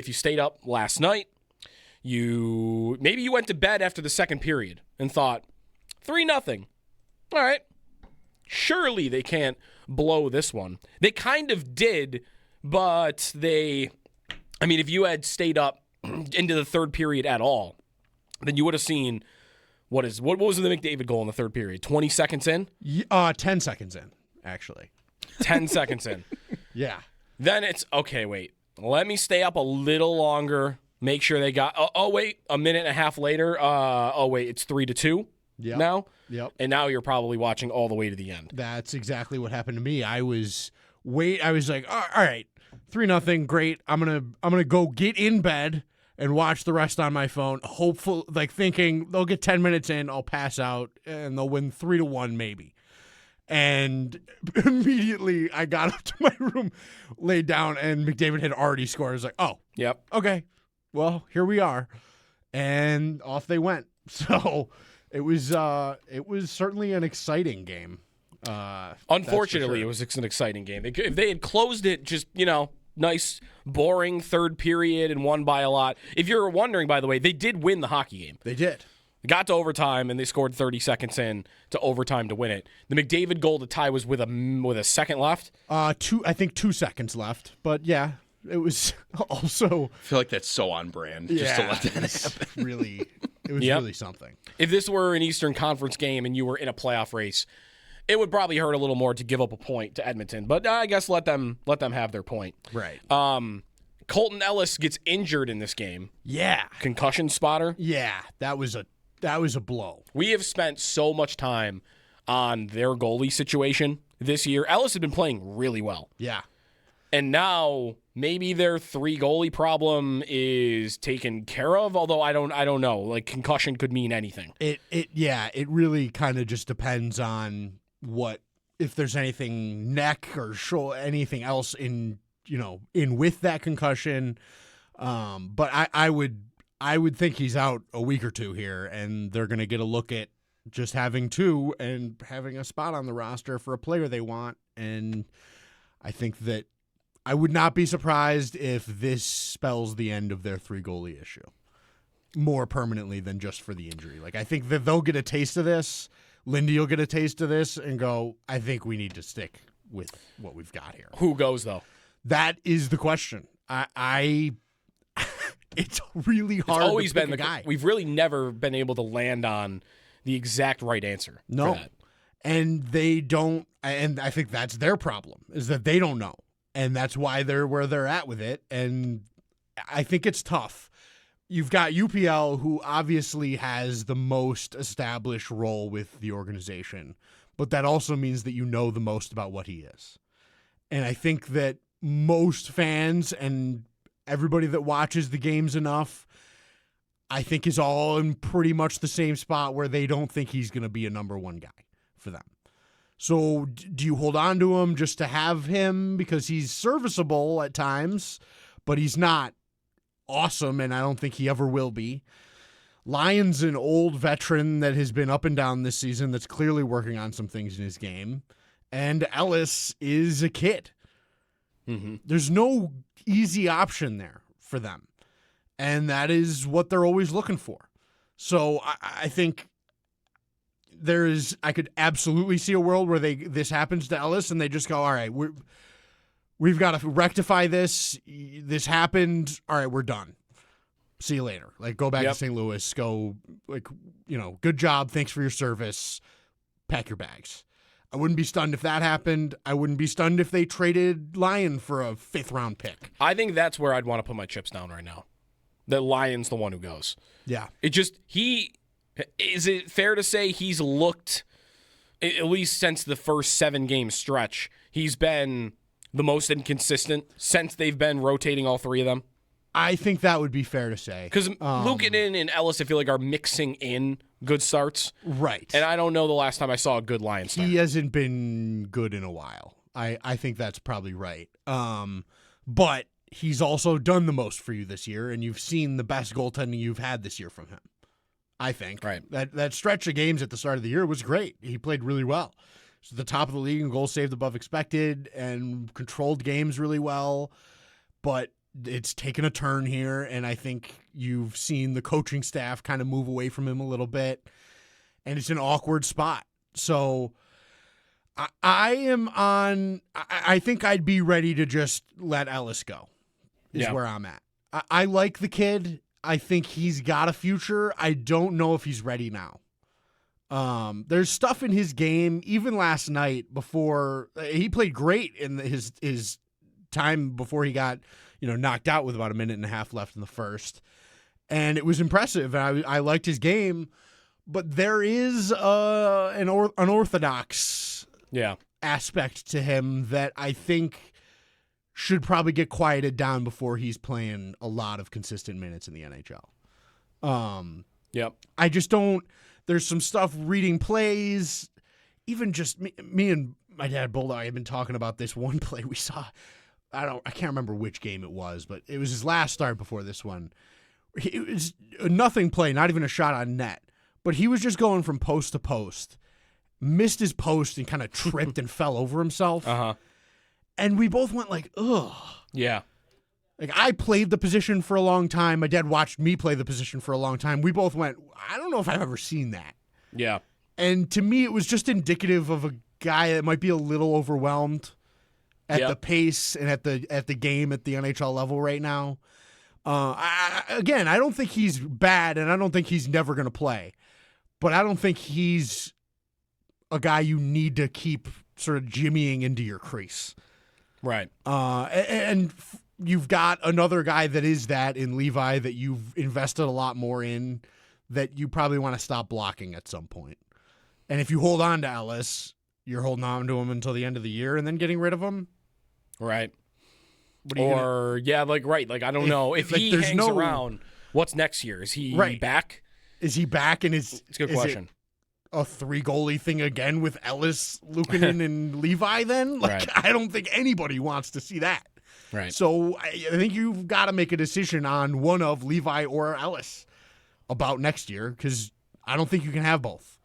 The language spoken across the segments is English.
if you stayed up last night, maybe you went to bed after the second period and thought 3-0. All right. Surely they can't blow this one. They kind of did, but if you had stayed up into the third period at all, then you would have seen what was the McDavid goal in the third period? 20 seconds in? 10 seconds in, actually. 10 seconds in. Yeah. Then it's, okay, wait. Let me stay up a little longer. Make sure they got, wait, a minute and a half later. It's 3-2 now. Yep. And now you're probably watching all the way to the end. That's exactly what happened to me. I was like, all right, 3-0, great. I'm gonna go get in bed and watch the rest on my phone. Hopeful, thinking they'll get 10 minutes in, I'll pass out, and they'll win 3-1 maybe. And immediately I got up to my room, laid down, and McDavid had already scored. I was like, oh, yep, okay, well, here we are. And off they went. So it was certainly an exciting game. Unfortunately, it was an exciting game. If they had closed it just, nice, boring third period and won by a lot. If you're wondering, by the way, they did win the hockey game. They did. They got to overtime, and they scored 30 seconds in to overtime to win it. The McDavid goal to tie was with a second left. I think 2 seconds left. But, yeah, it was also... I feel like that's so on brand just to let that happen. Really, it was really something. If this were an Eastern Conference game and you were in a playoff race, it would probably hurt a little more to give up a point to Edmonton. But I guess let them have their point. Right. Colton Ellis gets injured in this game. Yeah. Concussion spotter. Yeah, that was a blow. We have spent so much time on their goalie situation this year. Ellis has been playing really well. Yeah. And now maybe their 3 goalie problem is taken care of, although I don't know. Concussion could mean anything. It really kind of just depends on if there's anything neck or shoulder, anything else in with that concussion. But I would think he's out a week or two here, and they're going to get a look at just having 2 and having a spot on the roster for a player they want. And I think that I would not be surprised if this spells the end of their 3 goalie issue more permanently than just for the injury. I think that they'll get a taste of this. Lindy will get a taste of this and go, I think we need to stick with what we've got here. Who goes, though? That is the question. It's really hard. It's always to pick been a guy. We've really never been able to land on the exact right answer. No, for that. And they don't. And I think that's their problem, is that they don't know, and that's why they're where they're at with it. And I think it's tough. You've got UPL, who obviously has the most established role with the organization, but that also means that you know the most about what he is. And I think that most fans and everybody that watches the games enough, I think, is all in pretty much the same spot where they don't think he's going to be a number 1 guy for them. So do you hold on to him just to have him because he's serviceable at times, but he's not awesome, and I don't think he ever will be? Lyon's an old veteran that has been up and down this season that's clearly working on some things in his game, and Ellis is a kid. Mm-hmm. There's no easy option there for them, and that is what they're always looking for. So I think I could absolutely see a world where this happens to Ellis and they just go, all right, we've got to rectify this. This happened. All right, we're done. See you later. Go back to St. Louis. Go, good job. Thanks for your service. Pack your bags. I wouldn't be stunned if that happened. I wouldn't be stunned if they traded Lyon for a 5th-round pick. I think that's where I'd want to put my chips down right now. That Lyon's the one who goes. Yeah. Is it fair to say he's looked, at least since the first 7-game stretch, he's been the most inconsistent since they've been rotating all 3 of them? I think that would be fair to say. Because Luukkonen and Ellis, I feel like, are mixing in good starts. Right. And I don't know the last time I saw a good Lion start. He hasn't been good in a while. I think that's probably right. But he's also done the most for you this year, and you've seen the best goaltending you've had this year from him, I think. Right. That stretch of games at the start of the year was great. He played really well. He's at the top of the league in goals saved above expected and controlled games really well. But it's taken a turn here, and I think you've seen the coaching staff kind of move away from him a little bit, and it's an awkward spot. So I think I'd be ready to just let Ellis go, is where I'm at. I like the kid. I think he's got a future. I don't know if he's ready now. There's stuff in his game, even last night before he played great in his time before he got, knocked out with about a minute and a half left in the first. And it was impressive. And I liked his game, but there is an unorthodox aspect to him that I think should probably get quieted down before he's playing a lot of consistent minutes in the NHL. I just don't. There's some stuff reading plays, even just me and my dad Bulldog have been talking about this one play we saw. I can't remember which game it was, but it was his last start before this one. It was a nothing play, not even a shot on net, but he was just going from post to post, missed his post and kind of tripped and fell over himself. And we both went like, ugh. Yeah. Like, I played the position for a long time. My dad watched me play the position for a long time. We both went, I don't know if I've ever seen that. Yeah. And to me, it was just indicative of a guy that might be a little overwhelmed at the pace and at the game at the NHL level right now. I don't think he's bad, and I don't think he's never going to play. But I don't think he's a guy you need to keep sort of jimmying into your crease. Right. And you've got another guy that is that in Levi that you've invested a lot more in that you probably want to stop blocking at some point. And if you hold on to Ellis, you're holding on to him until the end of the year and then getting rid of him. Right. I don't know. If he hangs around, what's next year? Is he back? Is he back? And it's a good question. A 3-goalie thing again with Ellis, Luukkonen, and Levi then? I don't think anybody wants to see that. Right. So I think you've got to make a decision on one of Levi or Ellis about next year, because I don't think you can have both.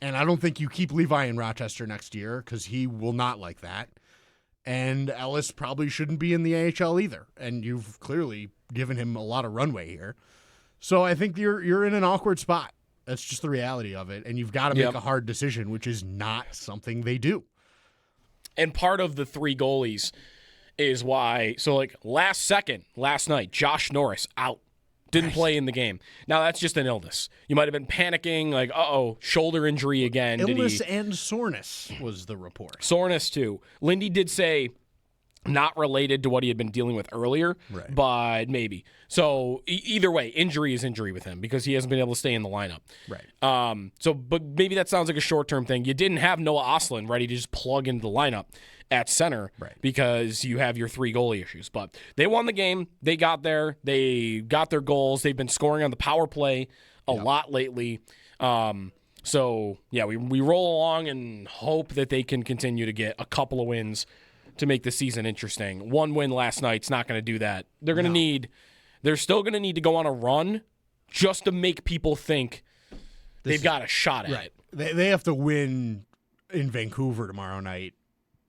And I don't think you keep Levi in Rochester next year, because he will not like that. And Ellis probably shouldn't be in the AHL either. And you've clearly given him a lot of runway here. So I think you're in an awkward spot. That's just the reality of it. And you've got to make a hard decision, which is not something they do. And part of the 3 goalies is why, last night, Josh Norris out. Didn't play in the game. Now, that's just an illness. You might have been panicking, like, shoulder injury again. Illness and soreness was the report. Soreness, too. Lindy did say not related to what he had been dealing with earlier, but maybe. So, either way, injury is injury with him because he hasn't been able to stay in the lineup. Right. But maybe that sounds like a short-term thing. You didn't have Noah Ostlund ready to just plug into the lineup at center because you have your 3 goalie issues. But they won the game. They got there. They got their goals. They've been scoring on the power play a lot lately. We roll along and hope that they can continue to get a couple of wins to make the season interesting. 1 win last night's not going to do that. They're still going to need to go on a run just to make people think they've got a shot at it. They have to win in Vancouver tomorrow night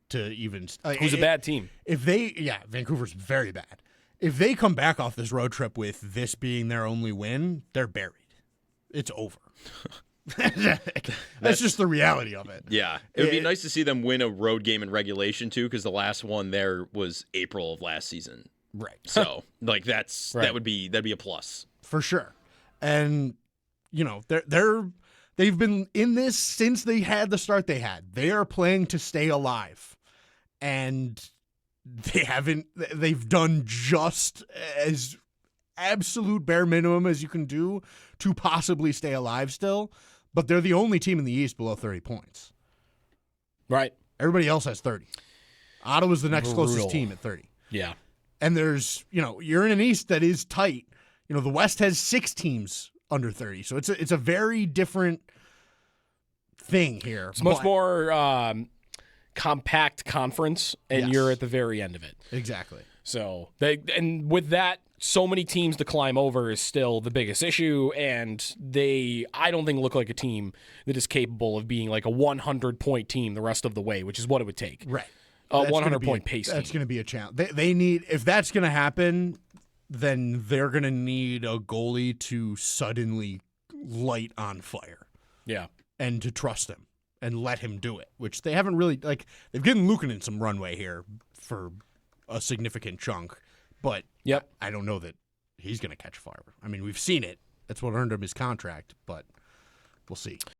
to even. Who's a bad team? Vancouver's very bad. If they come back off this road trip with this being their only win, they're buried. It's over. That's just the reality of it. Yeah. It would be nice to see them win a road game in regulation, too, because the last one there was April of last season. Right. So, that'd be a plus. For sure. And, they've been in this since they had the start they had. They are playing to stay alive. And they've done just as absolute bare minimum as you can do to possibly stay alive still. But they're the only team in the East below 30 points. Right. Everybody else has 30. Ottawa's the next closest team at 30. Yeah. And there's, you're in an East that is tight. The West has 6 teams under 30. So it's a very different thing here. It's much more compact conference, and you're at the very end of it. Exactly. So and with that, so many teams to climb over is still the biggest issue, and I don't think look like a team that is capable of being like a 100-point team the rest of the way, which is what it would take. Right. A That's gonna 100-point pace That's team. going to be a challenge. They need, if that's going to happen, then they're going to need a goalie to suddenly light on fire Yeah. and to trust him and let him do it, which they haven't really, like, they've given Luukkonen some runway here for a significant chunk, but Yep. I don't know that he's going to catch fire. I mean, we've seen it. That's what earned him his contract, but we'll see.